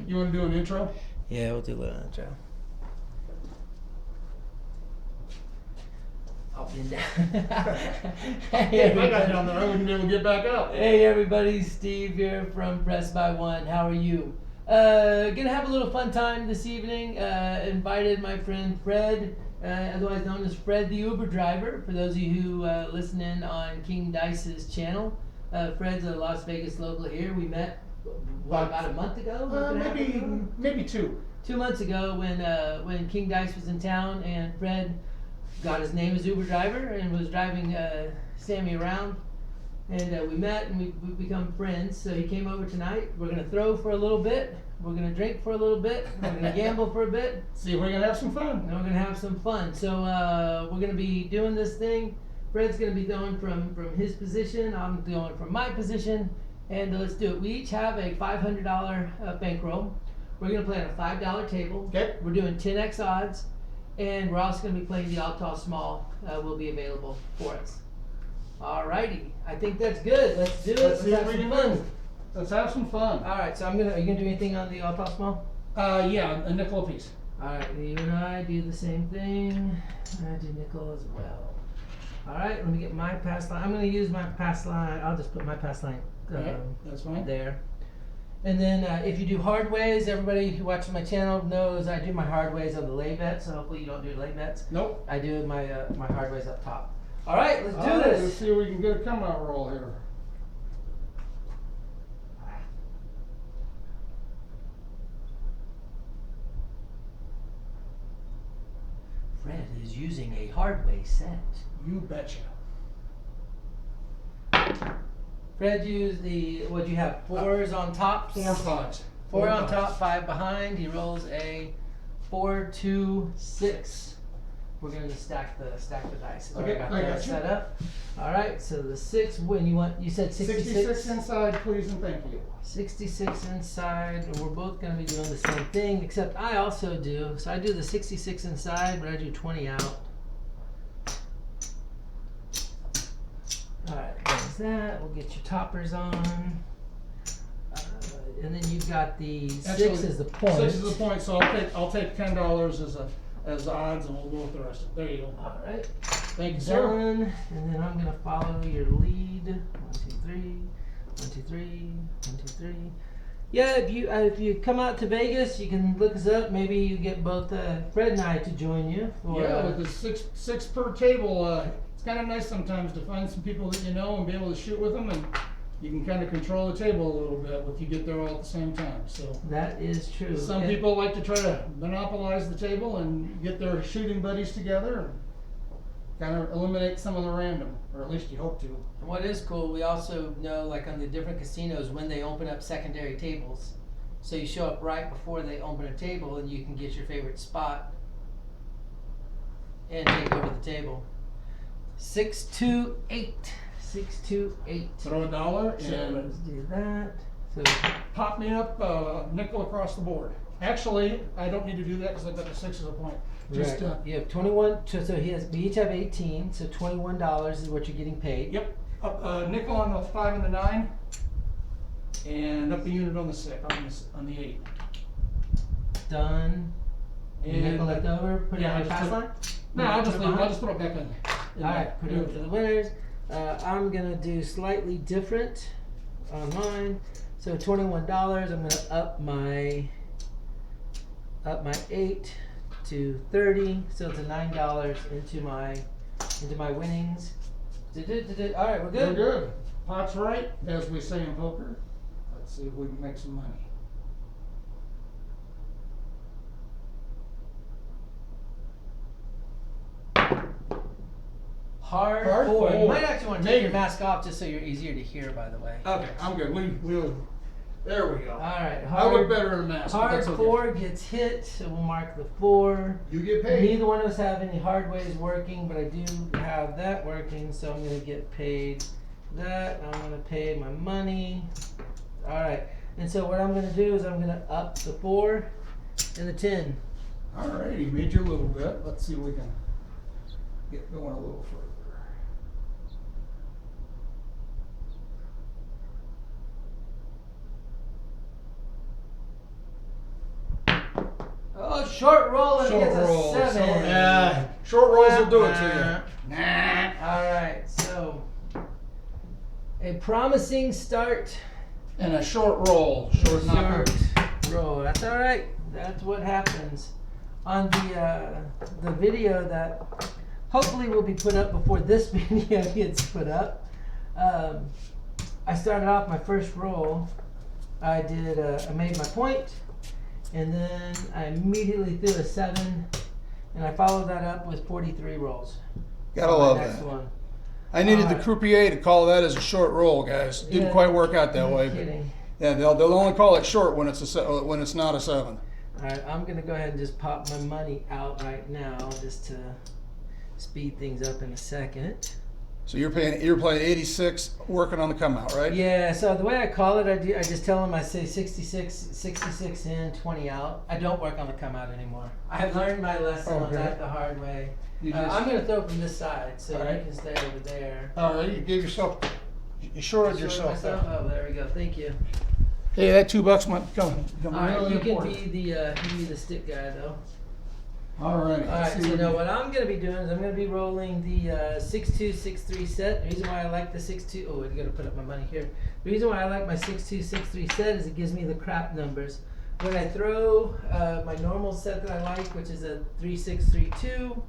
You want to do an intro? Yeah, we'll do a little intro. Up and down. Hey, if I got down there, I wouldn't be able to get back up. Hey everybody, Steve here from Press by One. How are you? Gonna have a little fun time this evening. Invited my friend Fred, otherwise known as Fred the Uber driver. For those of you who listen in on King Dice's channel, Fred's a Las Vegas local here. We met about a month ago. Maybe 2. 2 months ago when King Dice was in town and Fred got his name as Uber driver and was driving Sammy around, and we met and we've become friends. So he came over tonight. We're gonna throw for a little bit. We're gonna drink for a little bit. We're gonna gamble for a bit. See if we're gonna have some fun. And we're gonna have some fun. So we're gonna be doing this thing. Fred's gonna be throwing from his position. I'm throwing from my position, and let's do it. We each have a $500 bankroll. We're gonna play on a $5 table. Okay. We're doing 10x odds. And we're also going to be playing the all tall small will be available for us. Alrighty, I think that's good. Let's do it. Let's see have what we some can fun. do. Let's have some fun. Alright, so are you gonna do anything on the all tall small? Yeah, a nickel apiece. Alright, you and I do the same thing. I do nickel as well. Alright, let me get my pass line. I'm gonna use my pass line. I'll just put my pass line That's fine. there. And then if you do hard ways, everybody who watches my channel knows I do my hard ways on the lay bet, so hopefully you don't do lay bets. Nope. I do my my hard ways up top. All right, let's do All right, this. let's see if we can get a come out roll here. Fred is using a hard way set. You betcha. Fred used the, what do you have, 4s on top? 4 pods. 4 on top, 5 behind. He rolls a 4, 2, 6. We're going to stack the dice. So Okay, I got I that got you. set up. All right, so the 6, when you said 66? 66 inside, please and thank you. 66 inside, and we're both going to be doing the same thing, except I also do. So I do the 66 inside, but I do 20 out. Alright, there's that. We'll get your toppers on. And then you've got the Actually, 6 as the point. 6 is the point, so I'll take $10 as odds, and we'll go with the rest of it. There you go. Alright. Thank you, sir. Done. And then I'm going to follow your lead. 1, 2, 3. 1, 2, 3. 1, 2, 3. Yeah, if you come out to Vegas, you can look us up. Maybe you get both Fred and I to join you. For, Yeah, with the six per table, it's kind of nice sometimes to find some people that you know and be able to shoot with them, and you can kind of control the table a little bit if you get there all at the same time. So that is true. some people like to try to monopolize the table and get their shooting buddies together and kind of eliminate some of the random, or at least you hope to. And what is cool, we also know, like on the different casinos, when they open up secondary tables. So you show up right before they open a table and you can get your favorite spot and take over the table. 628. 628. Throw a dollar So and let's do that. So pop me up nickel across the board. Actually, I don't need to do that because I've got the 6 as a point. Just right. You have 21. So we each have 18. So $21 is what you're getting paid. Yep. Nickel on the 5 and the 9, and up the unit on the 6 on the 8. Done. And Nickel left over. Put it on the pass line. No, I'll just throw it back in. All right, put it over to the winners. I'm gonna do slightly different on mine. So $21. I'm gonna up my 8 to 30. So it's a $9 into my winnings. All right, we're good. We're good. Pot's right, as we say in poker. Let's see if we can make some money. Hard four. You might actually want to take your mask off just so you're easier to hear, by the way. Okay, I'm good. There we go. All right. I look better in a mask. But Hard that's okay. 4 gets hit, so we'll mark the 4. You get paid. Neither one of us have any hard ways working, but I do have that working, so I'm going to get paid that. I'm going to pay my money. All right. And so what I'm going to do is I'm going to up the 4 and the 10. All right, he made you a little bit. Let's see if we can get going a little further. short roll and he Short gets a roll. 7. Yeah, short rolls will do it to you. Nah. Alright, so a promising start. And a short roll. Short knocker. Short roll. That's alright. That's what happens. On the video that hopefully will be put up before this video gets put up. I started off my first roll. I made my point, and then I immediately threw a 7, and I followed that up with 43 rolls. Gotta love Next that. one. I needed the Alright. croupier to call that as a short roll, guys. Didn't Yeah, quite work out that no way. But kidding. yeah, they'll only call it short when when it's not a 7. Alright, I'm gonna go ahead and just pop my money out right now just to speed things up in a second. So you're playing 86, working on the come out, right? Yeah, so the way I call it, I just tell them I say 66 in, 20 out. I don't work on the come out anymore. I have learned my lesson on Okay. that the hard way. You just- I'm going to throw from this side, so Alright. you can stay over there. All right, you gave yourself, you shorted Short yourself myself? there. Oh, there we go. Thank you. Hey, that $2 might come Alright, really you can important. be the stick guy though. All right. Alright, so now what I'm going to be doing is I'm going to be rolling the 6-2, 6-3 set. The reason why I like the 6-2, oh, I got to put up my money here. The reason why I like my 6-2, 6-3 set is it gives me the crap numbers. When I throw my normal set that I like, which is a 3-6-3-2,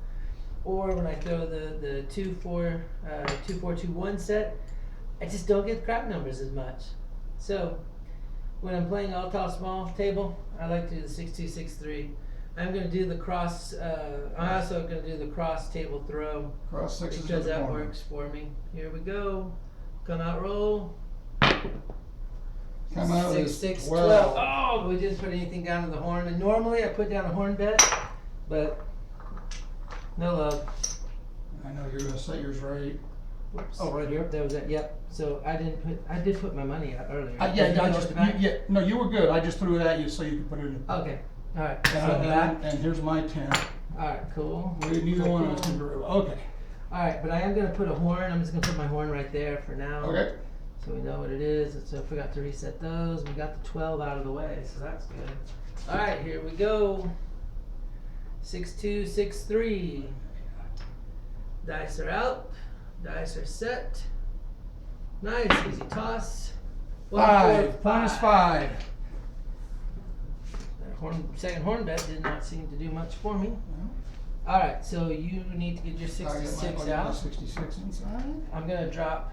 or when I throw the 2-4, 2-4-2-1 set, I just don't get crap numbers as much. So when I'm playing all tall small table, I like to do the 6-2, 6-3. I'm going to do the cross, I'm also going to do the cross table throw Cross sixes because to the that corner. works for me. Here we go. Come out roll. Come out 6, is 6, 12. 12. Oh, we didn't put anything down to the horn. And normally I put down a horn bet, but no love. I know you're gonna set yours right. Whoops. Oh, right here? That was it. Yep. So I did put my money out earlier. Yeah, Did you I know just, the back? no, you were good. I just threw it at you so you could put it in. Okay. All right. So And, the back. and here's my 10. All right. Cool. Neither one of us can. Okay. All right, but I am going to put a horn. I'm just going to put my horn right there for now. Okay. So we know what it is. So I forgot to reset those. We got the 12 out of the way, so that's good. All right, here we go. 6-2, 6-3. Dice are out. Dice are set. Nice, easy toss. 1, 4, 5. -5. That second horn bet did not seem to do much for me. All right, so you need to get your 66 out. 66 inside. I'm gonna drop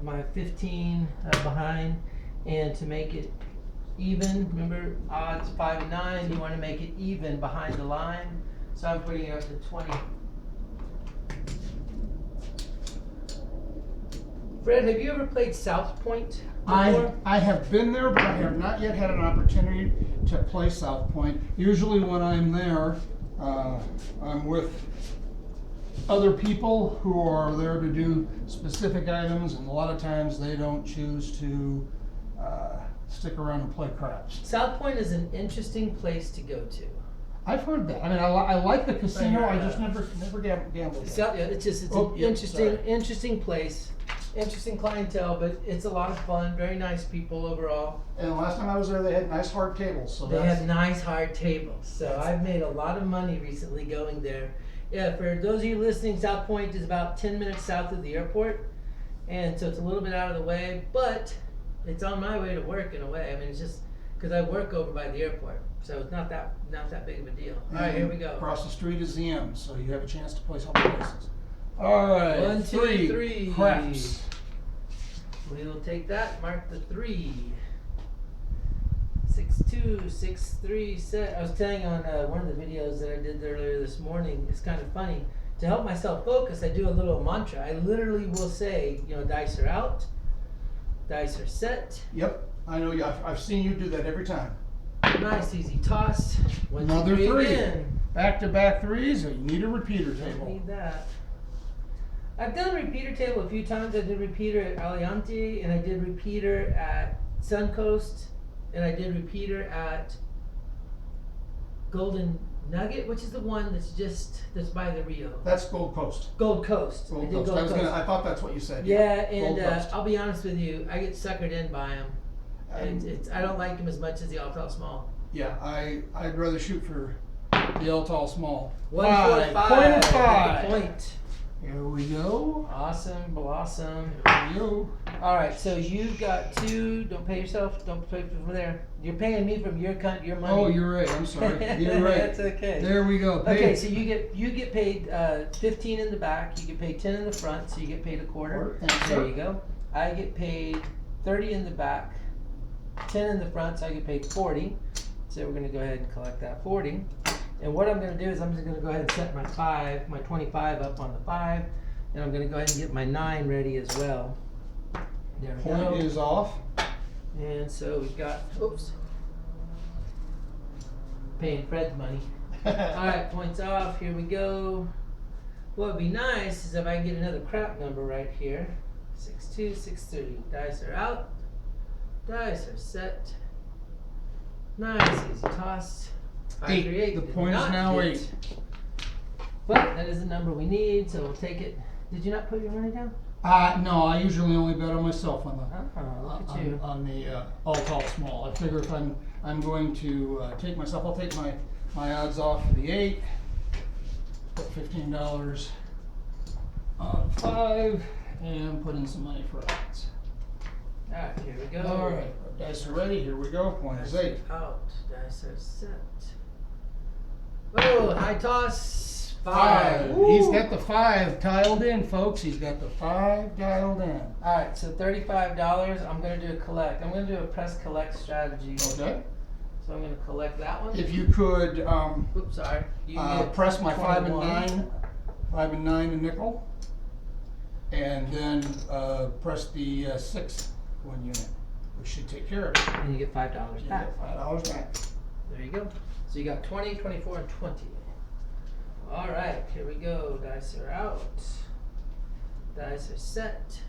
my 15 behind, and to make it even, remember odds 5 and 9, you want to make it even behind the line. So I'm putting it up to 20. Fred, have you ever played South Point before? I have been there, but I have not yet had an opportunity to play South Point. Usually when I'm there, I'm with other people who are there to do specific items, and a lot of times they don't choose to stick around and play craps. South Point is an interesting place to go to. I've heard that. I mean, I like the casino. Right, I just never gambled. Yeah, it's Oh, an yeah, interesting place, interesting clientele, but it's a lot of fun. Very nice people overall. And the last time I was there, they had nice hard tables. So They that's, have nice hard tables. So I've made a lot of money recently going there. Yeah, for those of you listening, South Point is about 10 minutes south of the airport, and so it's a little bit out of the way, but it's on my way to work in a way. I mean, it's just because I work over by the airport, so it's not that big of a deal. All right, here we go. Across the street is the M, so you have a chance to play some places. All right, 1, 2, 3. craps. We'll take that. Mark the 3. 6-2, 6-3 set. I was telling on one of the videos that I did earlier this morning. It's kind of funny. To help myself focus, I do a little mantra. I literally will say, dice are out, dice are set. Yep, I know. I've seen you do that every time. Nice easy toss. 1, 2, Another 3. again. Back-to-back threes. You need a repeater Don't table. need that. I've done a repeater table a few times. I did repeater at Aliante, and I did repeater at Suncoast, and I did repeater at Golden Nugget, which is the one that's by the Rio. That's Gold Coast. Gold Coast. I Gold did Coast. Gold Coast. I thought that's what you said. Yeah, and Gold Coast. I'll be honest with you, I get suckered in by them. I don't like them as much as the all-tall small. Yeah, I'd rather shoot for The L tall small. 145. Point of Get the five. point. Here we go. Awesome, blossom. Here we go. All right, so you've got two. Don't pay yourself. Don't pay from there. You're paying me from your money. Oh, you're right. I'm sorry. You're right. That's okay. There we go. Okay, Paid. so you get paid 15 in the back. You get paid 10 in the front, so you get paid a quarter. Thanks, There sir. you go. I get paid 30 in the back, 10 in the front, so I get paid 40. So we're gonna go ahead and collect that 40. And what I'm gonna do is I'm just gonna go ahead and set my 25 up on the 5, and I'm gonna go ahead and get my 9 ready as well. There we go. Point is off. And so we've got, oops, paying Fred's money. Alright, points off, here we go. What would be nice is if I can get another crap number right here. 6-2, 6-3. Dice are out. Dice are set. Nice, easy toss. 5, 3, 8. The Did point is not now hit. 8. But that is the number we need, so we'll take it. Did you not put your money down? No, I usually only bet on myself on the Look at you. on the all tall small. I figure if I'm going to take myself, I'll take my odds off for the 8. Put $15 on 5 and put in some money for odds. Alright, here we go. All right, dice are ready. Here we go. Point is 8. Out. Dice are set. Oh, high toss. 5. He's got the 5 tiled in, folks. He's got the 5 dialed in. Alright, so $35. I'm going to do a collect. I'm going to do a press collect strategy. Okay. So I'm going to collect that one. If you could Oops, sorry. You get press my 5 and 21. 9, 5 and 9 and nickel, and then press the 6 1 unit, which should take care of it. And you get $5 You back. get $5 back. There you go. So you got 20, 24, and 20. Alright, here we go. Dice are out. Dice are set.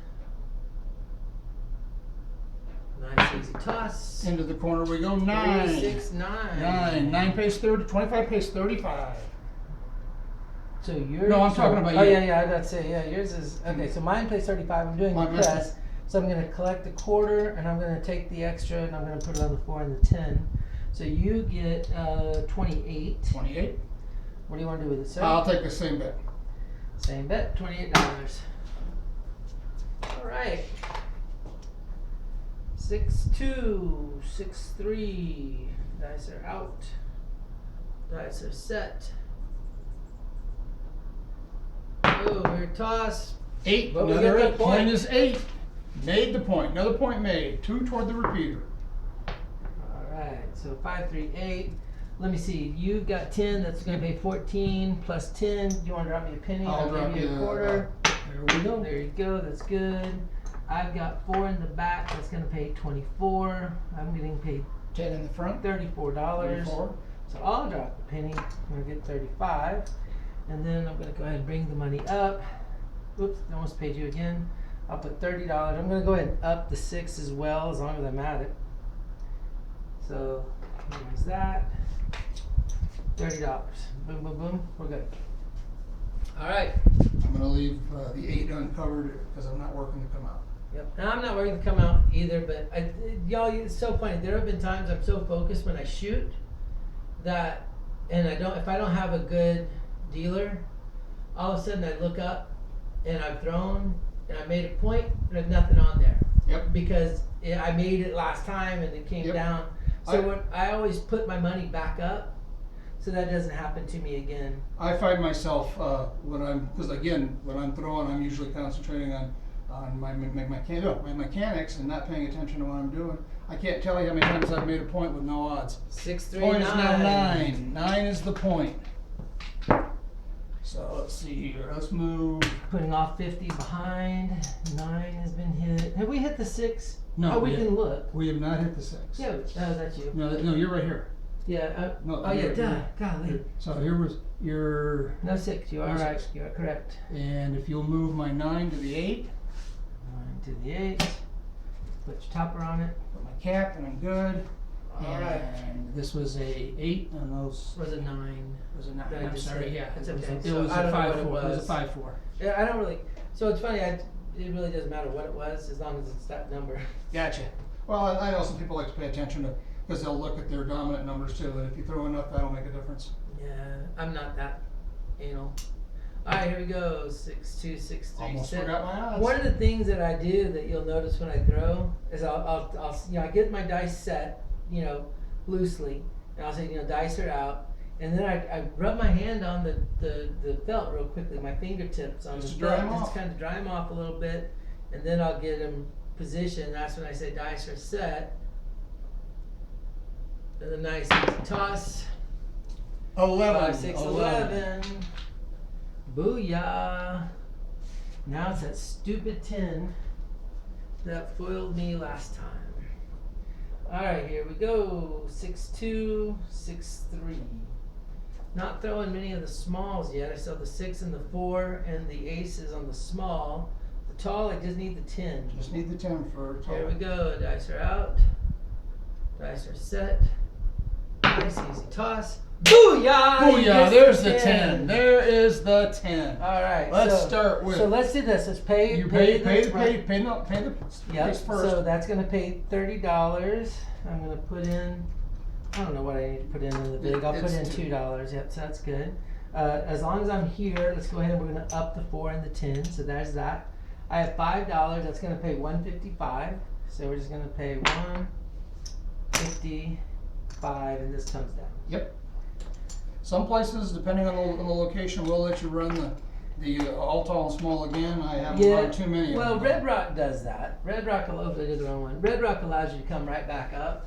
Nice easy toss. Into the corner we go. 9. 3, 6, 9. 9 pays 30. 25 pays 35. So yours. No, I'm talking about Oh you. yeah, I gotta say, yeah, yours is okay. So mine pays 35. I'm doing the Mine press, so I'm gonna collect the quarter, and I'm gonna take the extra, and I'm gonna put it on the 4 and the 10. So you get 28. 28. What do you want to do with it, sir? I'll take the same bet. Same bet, $28. All right. 6-2, 6-3. Dice are out. Dice are set. Oh, we're toss. 8. But we Another get the 8. point. Point is 8. Made the point. Another point made. 2 toward the repeater. All right, so 5, 3, 8. Let me see. You've got 10. That's going to pay 14 plus 10. Do you want to drop me a penny? I'll drop give you you a quarter. There we go. There you go. That's good. I've got 4 in the back. That's going to pay 24. I'm getting paid 10 in the front. $34. 34. So I'll drop the penny. I'm going to get 35. And then I'm going to go ahead and bring the money up. Oops, I almost paid you again. I'll put $30. I'm going to go ahead and up the 6 as well, as long as I'm at it. So here's that. $30. Boom, boom, boom. We're good. All right. I'm going to leave the 8 uncovered because I'm not working to come out. Yep. And I'm not working to come out either, but y'all, it's so funny. There have been times I'm so focused when I shoot that, and if I don't have a good dealer, all of a sudden I look up and I've thrown and I made a point and there's nothing on there. Yep. Because I made it last time and it came Yep. down. So I always put my money back up so that doesn't happen to me again. I find myself because again, when I'm throwing, I'm usually concentrating on my mechanics and not paying attention to what I'm doing. I can't tell you how many times I've made a point with no odds. 6, 3, Point 9. is now 9. 9 is the point. So let's see here. Let's move. Putting off 50 behind. 9 has been hit. Have we hit the 6? No, Oh, we we can look. We have not hit the 6. Yeah, that's you. No, you're right here. Yeah. No, Oh yeah, you're- duh. Golly. So here was your, No 6. You are No right. 6. You are correct. and if you'll move my 9 to the 8, 9 to the 8. Put your topper on it. put my cap, and I'm good. All right. And this was a 8, and those Was a 9. was a 9. Did I I'm just sorry, say- yeah. That's It was okay. a, it So was I a don't know 5-4. what it It was was. a 5-4. Yeah, I don't really. So it's funny. It really doesn't matter what it was as long as it's that number. Gotcha. Well, I know some people like to pay attention to because they'll look at their dominant numbers too, and if you throw enough, that'll make a difference. Yeah, I'm not that anal. All right, here we go. 6-2, 6-3, Almost 7. forgot my odds. One of the things that I do that you'll notice when I throw is I'll I get my dice set, loosely, and I'll say, dice are out, and then I rub my hand on the felt real quickly, my fingertips on Just the to dry felt, 'em just off. kind of dry them off a little bit, and then I'll get them positioned. That's when I say dice are set. And a nice easy toss. 11. 5, 6, 11. Booyah. Now it's that stupid 10 that foiled me last time. Alright, here we go. 6-2, 6-3. Not throwing many of the smalls yet. I still have the 6 and the 4 and the aces on the small. The tall, I just need the 10. Just need the 10 for total. Here we go. Dice are out. Dice are set. Nice easy toss. Booyah! Booyah, there's the 10. There is the 10. All right. Let's start with. So let's do this. Let's pay. You pay the the Yep. price first. So that's gonna pay $30. I'm gonna put in. I don't know what I need to put in the big. I'll put in It's $2. Yep. So that's good. As long as I'm here, let's go ahead and we're gonna up the 4 and the 10. So there's that. I have $5. That's gonna pay $155. So we're just gonna pay $155, and this comes down. Yep. Some places, depending on the location, will let you run the all tall and small again. I haven't run too many Well, of them. Red Rock does that. Red Rock allows I did the wrong one. Red Rock allows you to come right back up.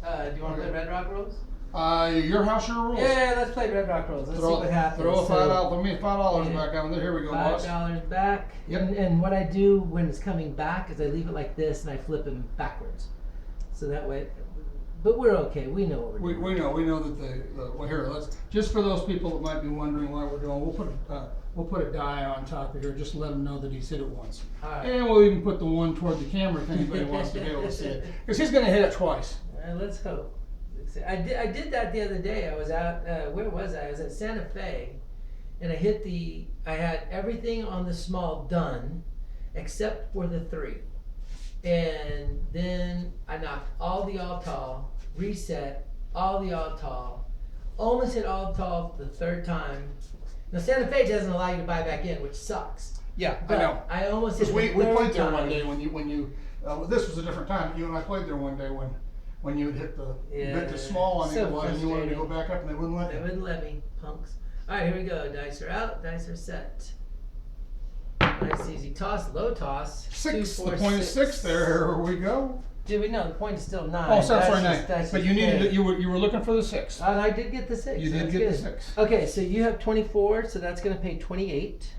Do you want to play Red Rock rules? Your house, your rules. Yeah, let's play Red Rock rules. Let's see what happens. Throw a So, $5 yeah. back out there. Here we go, boss. $5 back. Yep. And what I do when it's coming back is I leave it like this and I flip him backwards. So that way, but we're okay. We know what we're doing. We know that well, here, let's, just for those people that might be wondering why we're doing, we'll put a die on top of here, just to let them know that he's hit it once. All right. And we'll even put the one toward the camera if anybody wants to be able to see it. Because he's gonna hit it twice. Let's hope. I did that the other day. I was out. Where was I? I was at Santa Fe, and I had everything on the small done, except for the 3, and then I knocked all the all tall, reset all the all tall, almost hit all tall the 3rd time. Now Santa Fe doesn't allow you to buy back in, which sucks. Yeah, But I know. I almost hit Because the we 3rd played there time. one day when you this was a different time. You and I played there one day when you would hit the small on So it was, and you wanted to go frustrating. back up and they wouldn't let They you. wouldn't let me, punks. All right, here we go. Dice are out. Dice are set. Nice easy toss, low toss. 6. 2, 4, The point is 6. There we go. Did we know the point is still 9? Oh, sorry, That's 9. just- that's But just you needed big. it. You were looking for the 6. And I did get the 6. You so did that's get the good. 6. Okay, so you have 24, so that's going to pay 28,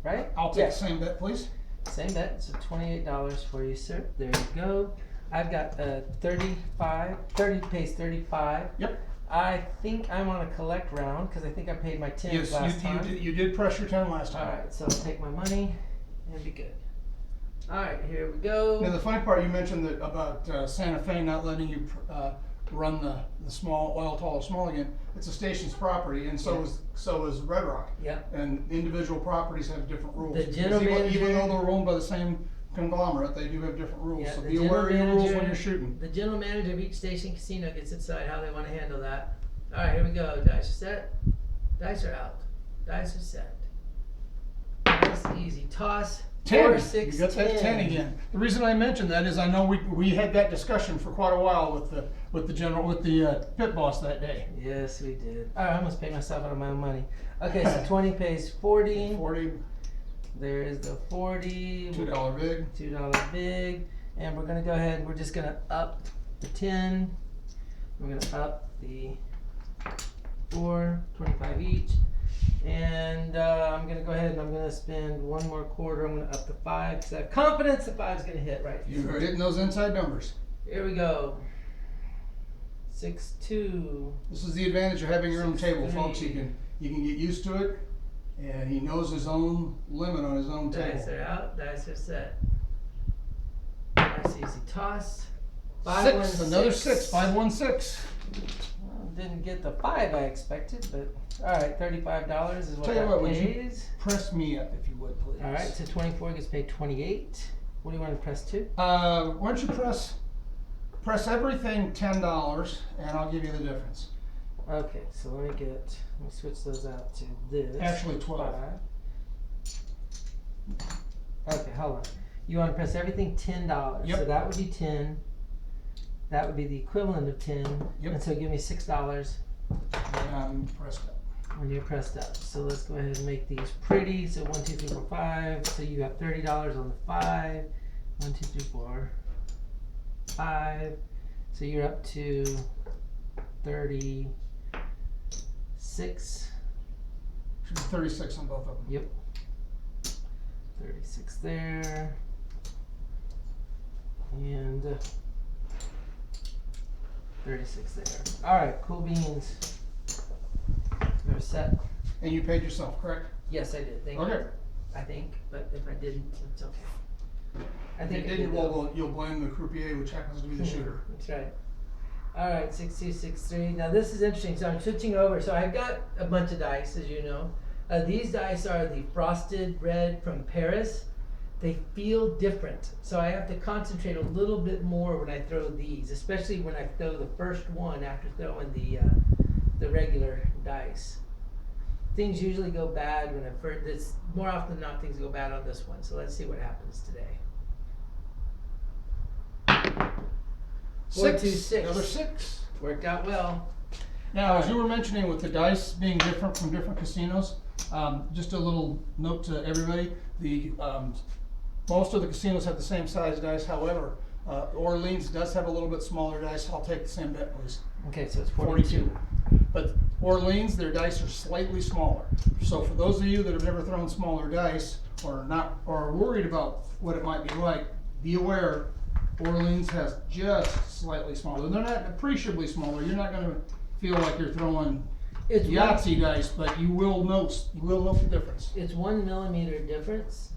right? I'll take the same bet, please. Same bet. So $28 for you, sir. There you go. I've got 35. 30 pays 35. Yep. I think I'm on a collect round because I think I paid my 10 Yes, last time. you did press your 10 last time. Alright, so I'll take my money and be good. Alright, here we go. Now the funny part you mentioned that about Santa Fe not letting you run the small oil tall or small again. It's a station's property, and so is Red Rock. Yep. And individual properties have different rules. The general Because even manager- though they're owned by the same conglomerate, they do have different rules. Yeah, So the be aware of your general rules when manager- you're shooting. The general manager of each station casino gets to decide how they want to handle that. Alright, here we go. Dice are set. Dice are out. Dice are set. Nice easy toss. 10. 4, 6, You got that 10 again. The reason I mentioned that is I know we had that discussion for quite a while with the pit boss that day. Yes, we did. Alright, I almost paid myself out of my own money. Okay, so 20 pays 40. 40, There is the 40. $2 big. $2 big. And we're going to go ahead and we're just going to up the 10. We're going to up the 4, 25 each. And I'm going to go ahead and I'm going to spend one more quarter. I'm going to up the 5 because I have confidence the 5 is going to hit right. You're hitting those inside numbers. Here we go. 6-2. This is the advantage of having your own table, 6-3. folks. You can get used to it, and he knows his own limit on his own Dice table. are out. Dice are set. Nice easy toss. 6, another 6, 5-1-6. Well, didn't get the 5 I expected, but all right, $35 is what Tell you that what, would you pays. press me up if you would, please? All right, so 24 gets paid 28. What do you want to press to? Why don't you press press everything $10, and I'll give you the difference. Okay, so let me switch those out to this. Actually, 12. 5. Okay, hold on. You want to press everything $10. Yep. So that would be 10. That would be the equivalent of 10. Yep. And so give me $6 And I'm pressed up. when you're pressed up. So let's go ahead and make these pretty. So 1, 2, 3, 4, 5. So you got $30 on the 5. 1, 2, 3, 4, 5. So you're up to 36. Should be 36 on both of them. Yep. 36 there. And 36 there. Alright, cool beans. They're set. And you paid yourself, correct? Yes, I did. Thank Okay. you. I think, but if I didn't, it's okay. I If think you I didn't, did. well, you'll blame the croupier, which happens to be the shooter. That's right. Alright, 6263. Now this is interesting. So I'm switching over. So I've got a bunch of dice, as you know. These dice are the frosted red from Paris. They feel different. So I have to concentrate a little bit more when I throw these, especially when I throw the first one after throwing the regular dice. Things usually go bad when I first, this, more often than not things go bad on this one. So let's see what happens today. 4, 2, 6. Another 6. Worked out well. Now, as you were mentioning with the dice being different from different casinos, just a little note to everybody: the most of the casinos have the same size dice. However, Orleans does have a little bit smaller dice. I'll take the same bet, please. Okay, so it's 42. But Orleans, their dice are slightly smaller. So for those of you that have never thrown smaller dice or not or are worried about what it might be like, be aware Orleans has just slightly smaller. They're not appreciably smaller. You're not going to feel like you're throwing It's Yahtzee dice, but you will note the difference. It's 1 millimeter difference,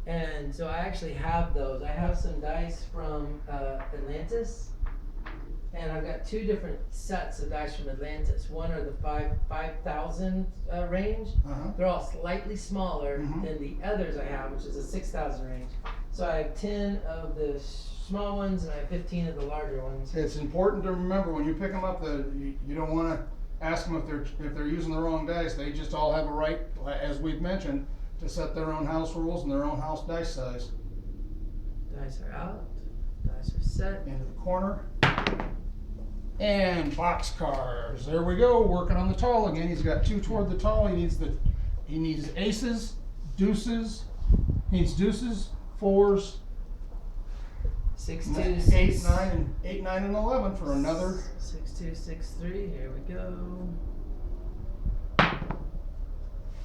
and so I actually have those. I have some dice from Atlantis, and I've got 2 different sets of dice from Atlantis. One are the 5,000 range. Uh-huh. They're all slightly smaller Mhm. than the others I have, which is a 6,000 range. So I have 10 of the small ones, and I have 15 of the larger ones. It's important to remember when you pick them up that you don't want to ask them if they're using the wrong dice. They just all have a right, as we've mentioned, to set their own house rules and their own house dice size. Dice are out. Dice are set. Into the corner. And boxcars. There we go. Working on the tall again. He's got 2 toward the tall. He needs aces, deuces. He needs deuces, 4s, 6, 2, 8, 6, 9, and 11 for another. 6, 2, 6, 3. Here we go.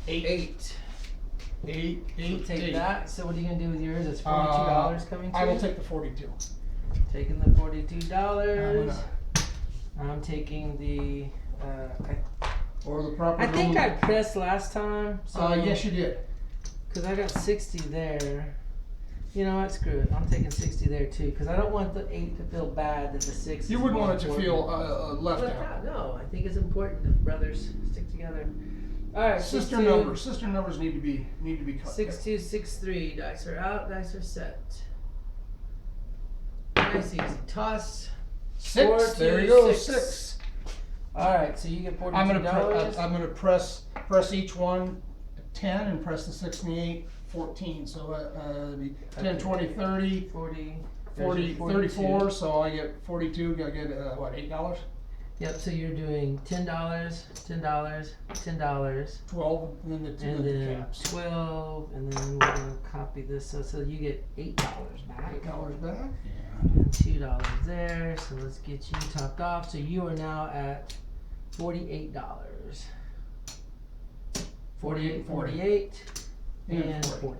8. 8, We'll take 8. that. So what are you gonna do with yours? It's $42 coming to I will you? take the 42. Taking the $42. I'm taking the. Or the proper. I think I pressed last time. So yes, you did. Cause I got 60 there. You know what? Screw it. I'm taking 60 there too. Cause I don't want the 8 to feel bad that the 6. You is wouldn't more want it to feel important. left out. No, I think it's important that brothers stick together. All right. Sister 6, 2, numbers need to be cut. 6, 2, 6, 3. Dice are out. Dice are set. Nice easy toss. 6. 4, There 2, you go. 6. 6. All right. So you get $42. I'm gonna press each one 10 and press the 6 and the 8 14. So it'd be 10, 20, 30, 40, 40, 34. So I get 42. I get what, $8? Yep. So you're doing $10, $10, $10, 12, and then the 2 and of the then caps. 12, and then we're gonna copy this. So you get $8 back. $8 back. And $2 there. So let's get you topped off. So you are now at $48. 48, 48, and 40.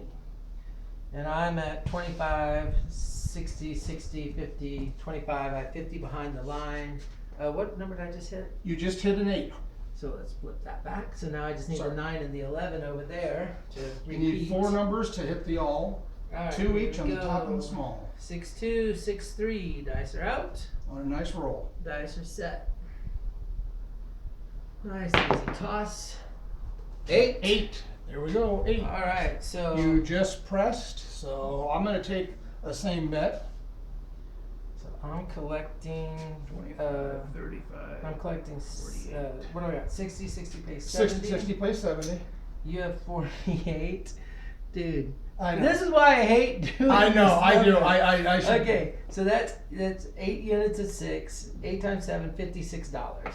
And I'm at 25, 60, 60, 50, 25. I have 50 behind the line. What number did I just hit? You just hit an 8. So let's flip that back. So now I just need Sorry. the 9 and the 11 over there to You repeat. need 4 numbers to hit the all. All right, 2 here each we on the top and go. the small. 6, 2, 6, 3. Dice are out. On a nice roll. Dice are set. Nice easy toss. 8. 8. There we go. 8. All right, so You just pressed, so I'm going to take the same bet. so I'm collecting. 35. I'm collecting. 48. What do I got? 60, 60 pays 60, 70. 60 plays 70. You have 48, dude. I know. This is why I hate doing. I know, this I do. number. I should. Okay, so that's 8 units of 6. 8 times 7, $56.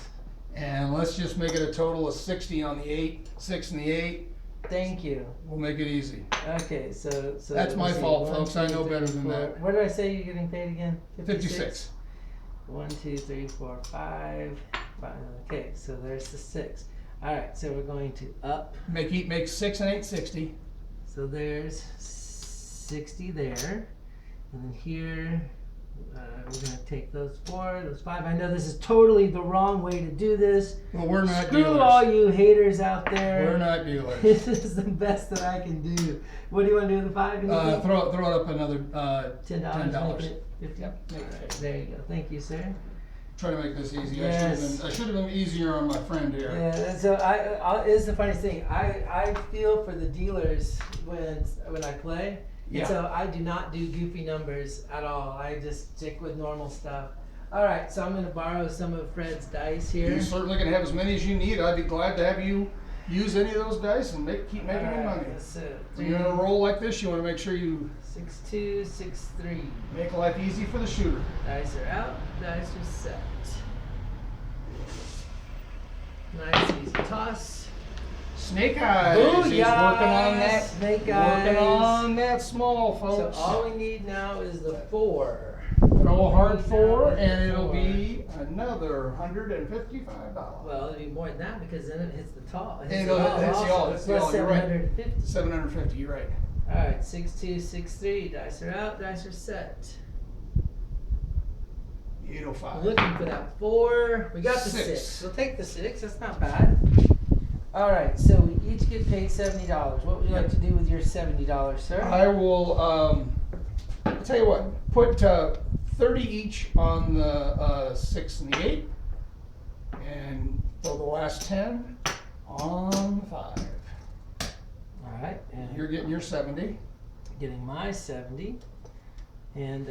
And let's just make it a total of 60 on the 8, 6 and the 8. Thank you. We'll make it easy. Okay, so That's let's my see. fault, 1, folks. I 2, know 3, better than 4. that. What did I say you're getting paid again? 56. 1, 2, 3, 4, 5. Okay, so there's the 6. All right, so we're going to up. Make 6 and 8 60. So there's 60 there, and then here we're gonna take those 4, those 5. I know this is totally the wrong way to do this. Well, we're not Screw dealers. all you haters out there. We're not dealers. This is the best that I can do. What do you want to do with the 5? Anything? Throw it up another $10. $10. Make it 50. Yep. All right, there you go. Thank you, sir. Try to make this easy. Yes. I should have been easier on my friend here. Yeah, and so it's the funniest thing. I feel for the dealers when I play. Yeah. And so I do not do goofy numbers at all. I just stick with normal stuff. All right, so I'm going to borrow some of Fred's dice here. You certainly can have as many as you need. I'd be glad to have you use any of those dice and keep making All me right, money. so When you're in a roll like this, you want to make sure you 6, 2, 6, 3. make life easy for the shooter. Dice are out. Dice are set. Nice easy toss. Snake eyes. Booyah! He's working on that. Snake Working eyes. on that small, So folks. all we need now is the 4. Throw a hard 4, Now and the it'll 4. be another $155. Well, it'll be more than that because then it hits the top. It hits It'll- the all. hits the Also, all, hits the plus all, you're right. 750. 750. You're right. All right, 6, 2, 6, 3. Dice are out. Dice are set. 805. Looking for that 4. We got the 6. 6. We'll take the 6. That's not bad. All right, so we each get paid $70. What would you like to do with your $70, sir? I will. I'll tell you what. Put 30 each on the 6 and the 8, and for the last 10 on the 5. All right, and You're getting your 70. getting my 70. And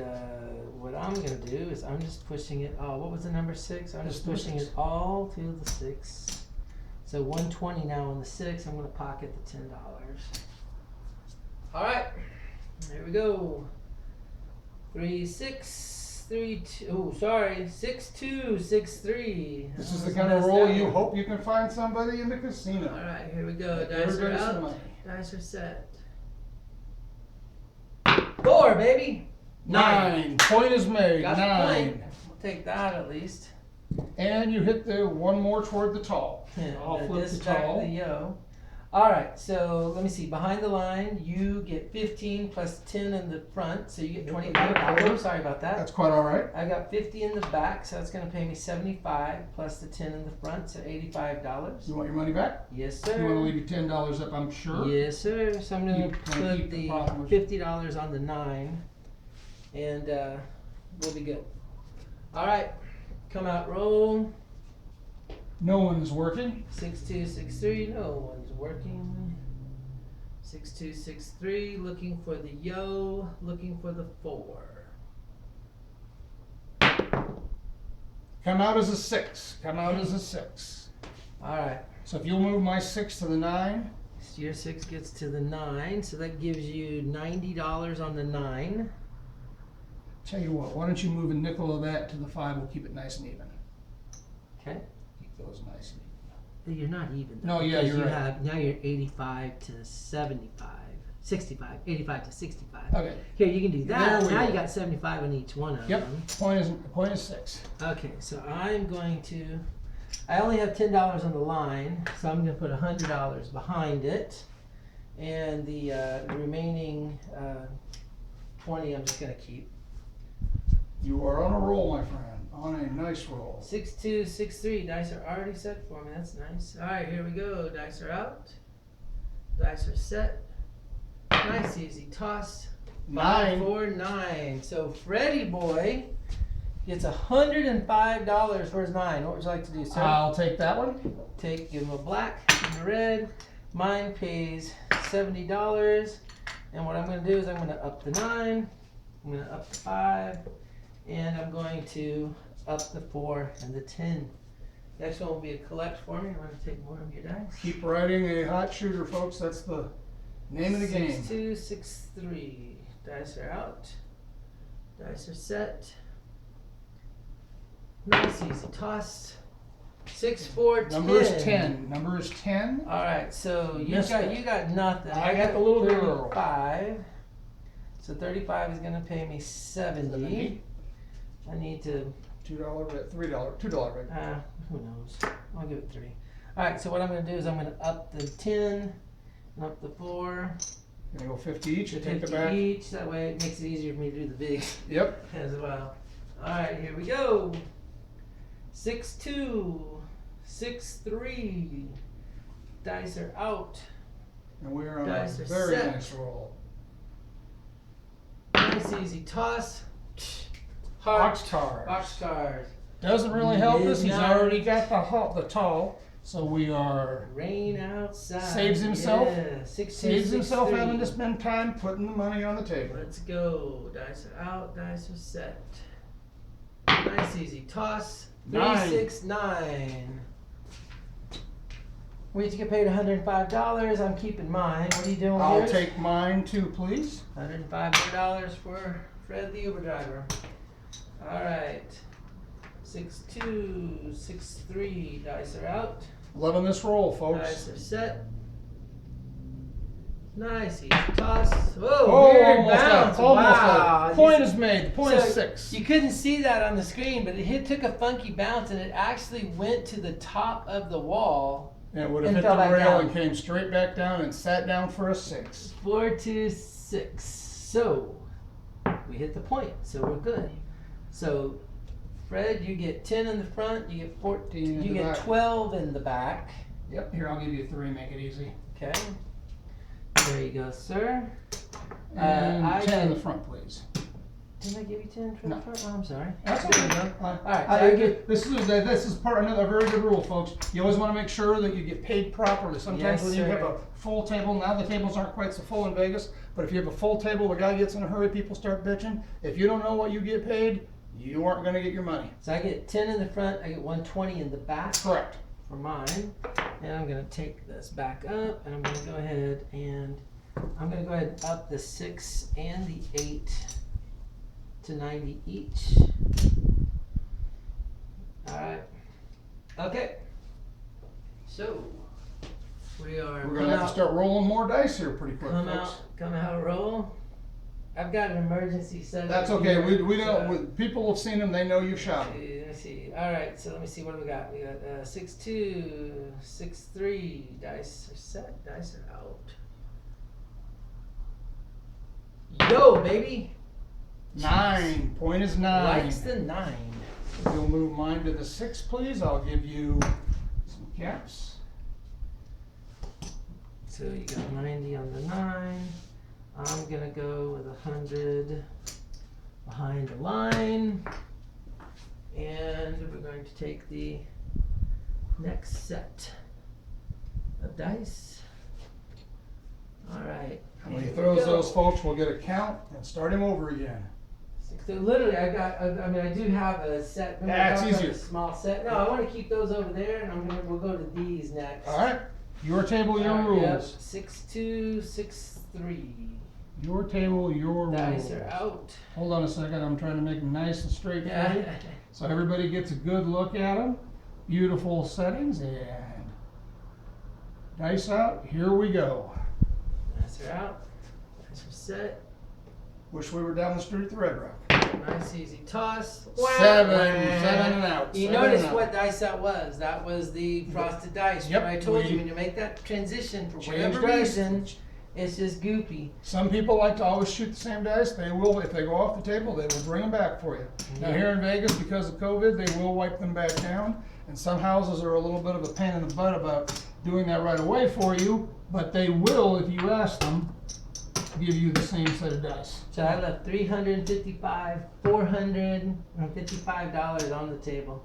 what I'm going to do is I'm just pushing it. Oh, what was the number 6? I'm just Just the pushing 6. it all to the 6. So 120 now on the 6. I'm going to pocket the $10. All right, here we go. 3, 6, 3, 2. Oh, sorry, 6, 2, 6, 3. This is the kind of roll you hope you can find somebody in the casino. All right, here we go. Make Dice are everybody some out. money. Dice are set. 4, baby. 9. Point is made. Got the 9. point. We'll take that at least. And you hit the one more toward the tall. Yeah, I'll flip this the back tall. the yo. All right, so let me see. Behind the line, you get 15 plus 10 in the front, so you get $25. Sorry about that. That's quite all right. I got 50 in the back, so that's going to pay me 75 plus the 10 in the front, so $85. You want your money back? Yes, You want to sir. leave your $10 up, I'm sure. Yes, sir. So I'm going to Keep put the the profit. $50 on the 9, and we'll be good. All right, come out, roll. No one's working. 6, 2, 6, 3. No one's working. 6, 2, 6, 3. Looking for the yo. Looking for the 4. Come out as a 6. Come out as a 6. All right. So if you'll move my 6 to the 9. So your 6 gets to the 9. So that gives you $90 on the 9. Tell you what, why don't you move a nickel of that to the 5? We'll keep it nice and even. Okay. Keep those nice and even. You're not even. No, yeah, because you're you right. have now you're 85 to 75, 65, 85 to 65. Okay. Here you can do that. There we Now go. you got 75 on each one of Yep. them. Point is 6. Okay, so I'm going to. I only have $10 on the line, so I'm going to put $100 behind it, and the remaining 20 I'm just going to keep. You are on a roll, my friend. On a nice roll. 6, 2, 6, 3. Dice are already set for me. That's nice. All right, here we go. Dice are out. Dice are set. Nice, easy toss. 5, 9. 4, 9. So Freddie boy gets $105 for his 9. What would you like to do, sir? I'll take that one. Give him a black and a red. Mine pays $70. And what I'm going to do is I'm going to up the 9. I'm going to up the 5. And I'm going to up the 4 and the 10. Next one will be a collect for me. I'm going to take more of your dice. Keep riding a hot shooter, folks. That's the name of the game. 6, 2, 6, 3. Dice are out. Dice are set. Nice easy toss. 6, 4, 10. Number is 10. Number is 10. All right, so you Missed it. got nothing. I got the little girl. 35. So 35 is gonna pay me 70. 70. I need to. $2 bet, $2 bet. Who knows? I'll give it 3. All right, so what I'm gonna do is I'm gonna up the 10 and up the 4. Gonna go 50 each. You take the 50 back. each. That way it makes it easier for me to do the big Yep. as well. All right, here we go. 6, 2, 6, 3. Dice are out. And we're on Dice a are very set. nice roll. Nice easy toss. Heart. Boxcar. Boxcars. Doesn't really help us. He's Midnight. already got the tall. So we are Rain outside. Saves himself. Yeah. 6, 2, saves 6, himself 3. having to spend time putting the money on the table. Let's go. Dice are out. Dice are set. Nice easy toss. 3, 9. 6, 9. We each get paid $105. I'm keeping mine. What are you doing with I'll yours? take mine too, please. $105 for Fred the Uber driver. All right. 6, 2, 6, 3. Dice are out. Loving this roll, folks. Dice are set. Nice easy toss. Whoa, Oh, weird almost bounce. got it. Almost Wow. got it. Point is made. The point is 6. You couldn't see that on the screen, but it took a funky bounce and it actually went to the top of the wall. And it would have and hit fell the back rail down. and came straight back down and sat down for a 6. 4, 2, 6. So we hit the point, so we're good. So Fred, you get 10 in the front, you get 14, in you the get back. 12 in the back. Yep, here, I'll give you 3, make it easy. Okay. There you go, sir. And I 10 in did- the front, please. Didn't I give you 10 for No. the front? Oh, I'm sorry. That's There okay. you go. All right, so I get- this is part another very good rule, folks. You always want to make sure that you get paid properly. Sometimes Yes, when you sir. have a full table, now the tables aren't quite so full in Vegas, but if you have a full table, the guy gets in a hurry, people start bitching. If you don't know what you get paid, you aren't going to get your money. So I get 10 in the front, I get 120 in the back Correct. for mine. And I'm gonna take this back up and I'm gonna go ahead and up the 6 and the 8 to 90 each. Alright. Okay. So we are We're going to have to start rolling more dice here pretty quick, come folks. out roll. I've got an emergency set. That's okay. We don't. People have seen them. They know you shop. Let me see. All right, so let me see what do we got. We got 6, 2, 6, 3. Dice are set. Dice are out. Yo, baby. 9. Point is 9. Likes the 9. If you'll move mine to the 6, please. I'll give you some caps. So you got 90 on the 9. I'm gonna go with 100 behind the line. And we're going to take the next set of dice. All right. And when he here we throws go. those, folks, we'll get a count and start him over again. So literally, I do have a set. Remember Yeah, it's I talked about easier. a small set. No, I want to keep those over there, and we'll go to these next. All right. Your table, your All right, yep. rules. 6, 2, 6, 3. Your table, your Dice rules. are out. Hold on a second. I'm trying to make them nice and straight for you. Yeah. So everybody gets a good look at them. Beautiful settings. And dice out. Here we go. Dice are out. Dice are set. Wish we were down the street at the Red Rock. Nice easy toss. 7 and out. You 7 notice and out. what dice that was? That was the frosted dice. Yep, Right? I told we- you when you make that transition for Change whatever dice. reason, it's just goopy. Some people like to always shoot the same dice. They will, if they go off the table, they will bring them back for you. Now here in Vegas, because of COVID, they will wipe them back down. And some houses are a little bit of a pain in the butt about doing that right away for you, but they will, if you ask them, give you the same set of dice. So I left $455 on the table.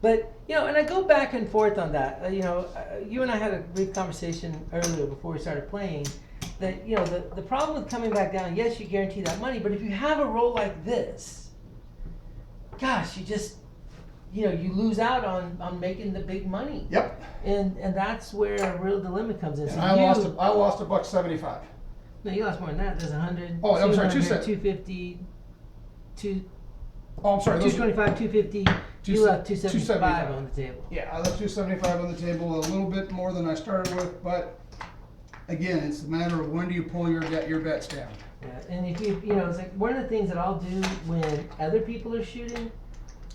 But, and I go back and forth on that. You and I had a brief conversation earlier before we started playing that, the problem with coming back down, yes, you guarantee that money, but if you have a roll like this, gosh, you lose out on making the big money. Yep. And that's where a real dilemma comes in. And So I lost $1.75. No, you lost more than that. There's 100. Oh, I'm sorry, 250, Oh, I'm sorry. those are- 225, 250. You left 275 on the table. Yeah, I left 275 on the table, a little bit more than I started with, but again, it's a matter of when do you pull your bets down. Yeah, and if it's like one of the things that I'll do when other people are shooting,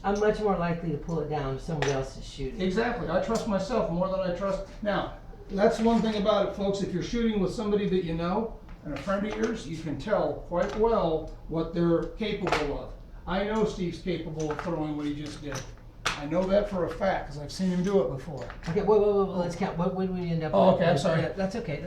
I'm much more likely to pull it down if somebody else is shooting. Exactly. I trust myself more than I trust. Now, that's one thing about it, folks. If you're shooting with somebody that you know and a friend of yours, you can tell quite well what they're capable of. I know Steve's capable of throwing what he just did. I know that for a fact because I've seen him do it before. Okay, wait, let's count. What did we end up Oh, with? okay, I'm sorry. Yeah, that's okay.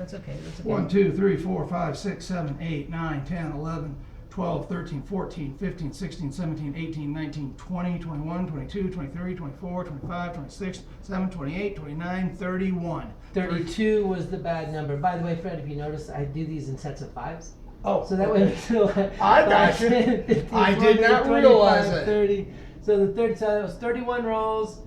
1, 2, 3, 4, 5, 6, 7, 8, 9, 10, 11, 12, 13, 14, 15, 16, 17, 18, 19, 20, 21, 22, 23, 24, 25, 26, 27, 28, 29, 31. 32 was the bad number. By the way, Fred, if you notice, I do these in sets of 5s. Oh, So that way we feel like I got you. 15, I did 20, not 25, realize it. 30. So that was 31 rolls.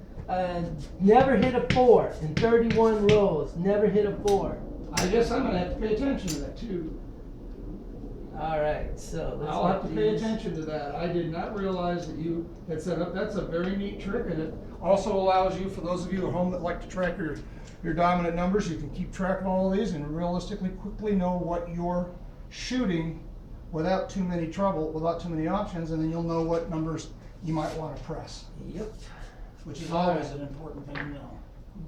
Never hit a 4 in 31 rolls. Never hit a 4. I guess I'm gonna have to pay attention to that too. All right, so let's I'll have to get pay these. attention to that. I did not realize that you had set up. That's a very neat trick, and it also allows you, for those of you at home that like to track your dominant numbers, you can keep track of all of these and realistically quickly know what you're shooting without too many trouble, without too many options, and then you'll know what numbers you might want to press, Yep. which is always an important thing to know.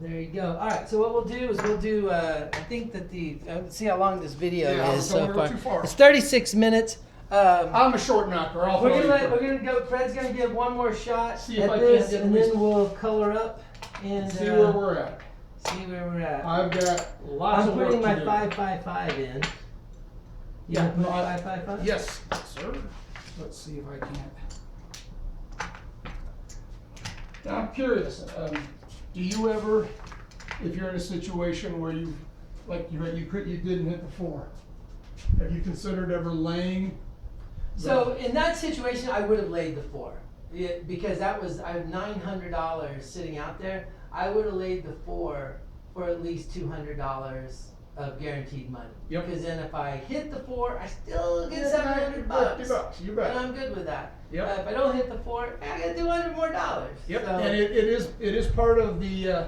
There you go. All right. So what we'll do is I think that let's see how long this video Yeah, is don't so go far. too far. It's 36 minutes. I'm a short knocker. We're gonna go. Fred's gonna give one more shot See if at I can't this, get and at least- then we'll color up and See where we're at. see where we're at. I've got lots I'm of work putting my to do. 555 in. You Yeah, gonna put no, I- 555? Yes, sir. Let's see if I can't. Now, I'm curious, do you ever, if you're in a situation where you didn't hit the 4, have you considered ever laying? So in that situation, I would have laid the 4, because I have $900 sitting out there. I would have laid the 4 for at least $200 of guaranteed money. Yep. Because then if I hit the 4, I still get $700. $50, you bet. And I'm good with that. Yep. If I don't hit the 4, I get $200 more. Yep, So, and it is part of the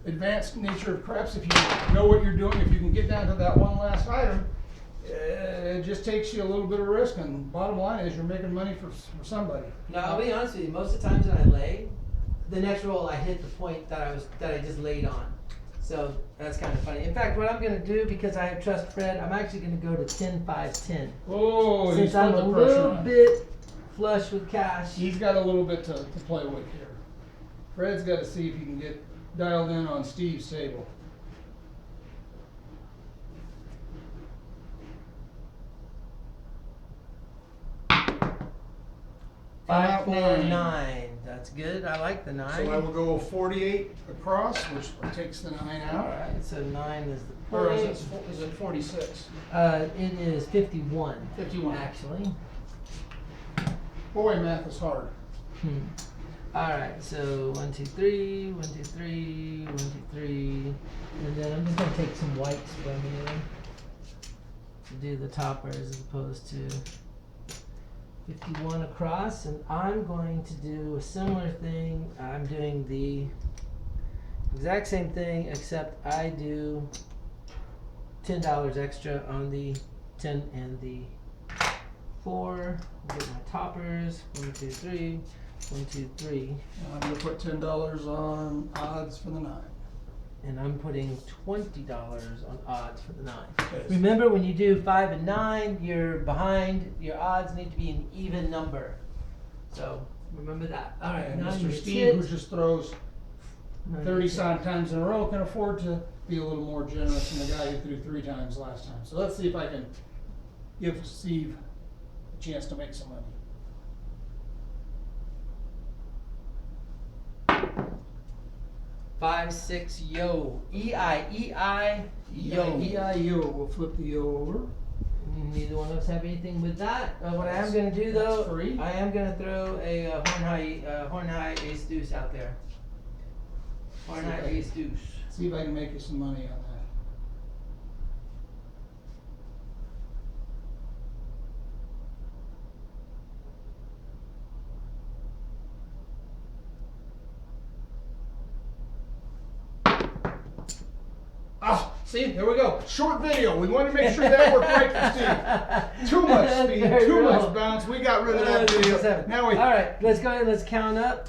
advanced nature of craps. If you know what you're doing, if you can get down to that one last item, it just takes you a little bit of risk. And bottom line is, you're making money for somebody. no, I'll be honest with you. Most of the times when I lay, the next roll I hit the point that I just laid on. So that's kind of funny. In fact, what I'm going to do, because I trust Fred, I'm actually going to go to 10, 5, 10. Oh, Since he's I'm put a the pressure little on. bit flush with cash. He's got a little bit to play with here. Fred's got to see if he can get dialed in on Steve's table. Five, four, Nine. 9. That's good. I like the 9. So I will go 48 across, which takes the 9 All out. right. So 9 is the Or point. is it 46? It is 51. 51. Actually. Boy, math is hard. All right. So 1, 2, 3. 1, 2, 3. 1, 2, 3. And then I'm just gonna take some whites from you to do the toppers as opposed to 51 across, and I'm going to do a similar thing. I'm doing the exact same thing, except I do $10 extra on the 10 and the 4. Get my toppers. 1, 2, 3. 1, 2, 3. I'm going to put $10 on odds for the 9. And I'm putting $20 on odds for the 9. Okay. Remember, when you do 5 and 9, you're behind. Your odds need to be an even number. So remember that. All right, And 9 Mr. gets Steve, hit. who just throws 9 30 gets hit. times in a row, can afford to be a little more generous than the guy who threw 3 times last time. So let's see if I can give Steve a chance to make some money. Five, 6, yo. E-I, E-I, yo. E-I-E-I-O. We'll flip the O over. Neither one of us have anything with that. What I am gonna do though, That's free. I am gonna throw a horn high ace deuce out there. Horn high ace deuce. See if I can make you some money on that. Ah, see, there we go. Short video. We wanted to make sure that worked right for Steve. Too much speed, Very too real. much bounce. We got rid of that video. Now we Alright, let's go ahead, let's count up.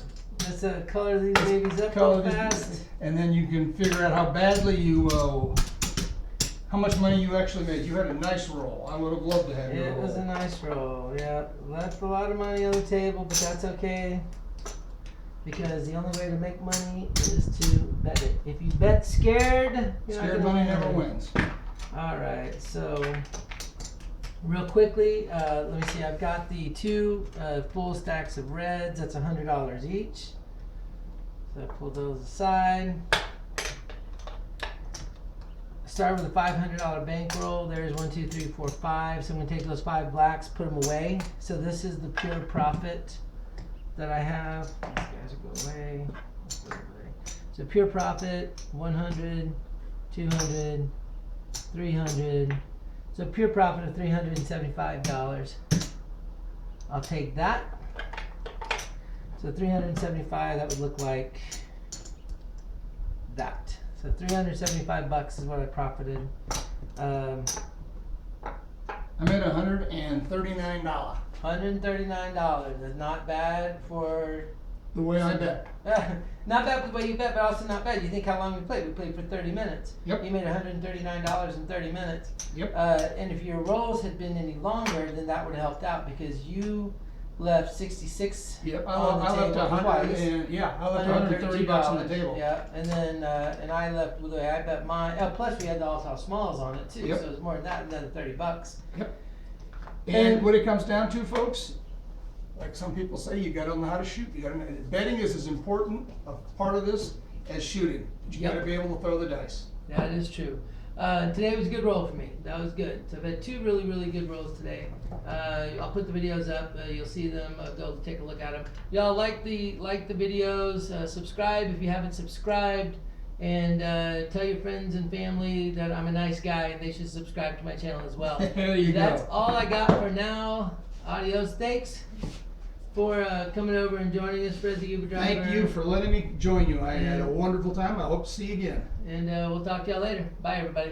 Let's color these babies up color real these, fast. and then you can figure out how badly you, how much money you actually made. You had a nice roll. I would have loved to have your It roll. was a nice roll, yeah. Left a lot of money on the table, but that's okay. Because the only way to make money is to bet it. If you bet scared, you're not Scared gonna money win. never wins. Alright, so real quickly, let me see, I've got the two full stacks of reds, that's $100 each. So I pull those aside. Start with a $500 bankroll. There's 1, 2, 3, 4, 5. So I'm gonna take those 5 blacks, put them away. So this is the pure profit that I have. These guys will go away. Let's go away. So pure profit, 100, 200, 300. So pure profit of $375. I'll take that. So 375, that would look like that. So 375 bucks is what I profited. I made $139. $139 is not bad for The way I bet. not bad for the way you bet, but also not bad. You think how long we played? We played for 30 minutes. Yep. You made $139 in 30 minutes. Yep. And if your rolls had been any longer, then that would have helped out because you left 66 Yep. on the I left table 100 twice. and yeah, I left 130 bucks on the table. Yeah, and then and I left with the way I bet mine. Plus we had the all smalls on it too, Yep. so it was more than that, another 30 bucks. Yep. And what it comes down to, folks, like some people say, you got to know how to shoot. You got to know, betting is as important a part of this as shooting. But you got to Yep. be able to throw the dice. That is true. Today was a good roll for me. That was good. So I've had 2 really, really good rolls today. I'll put the videos up. You'll see them. Go take a look at them. Y'all like the videos. Subscribe if you haven't subscribed, and tell your friends and family that I'm a nice guy and they should subscribe to my channel as well. There you That's go. all I got for now. Adios. Thanks for coming over and joining us, Fred the Uber Driver. Thank you for letting me join you. I had a wonderful time. I hope to see you again. And we'll talk to y'all later. Bye, everybody.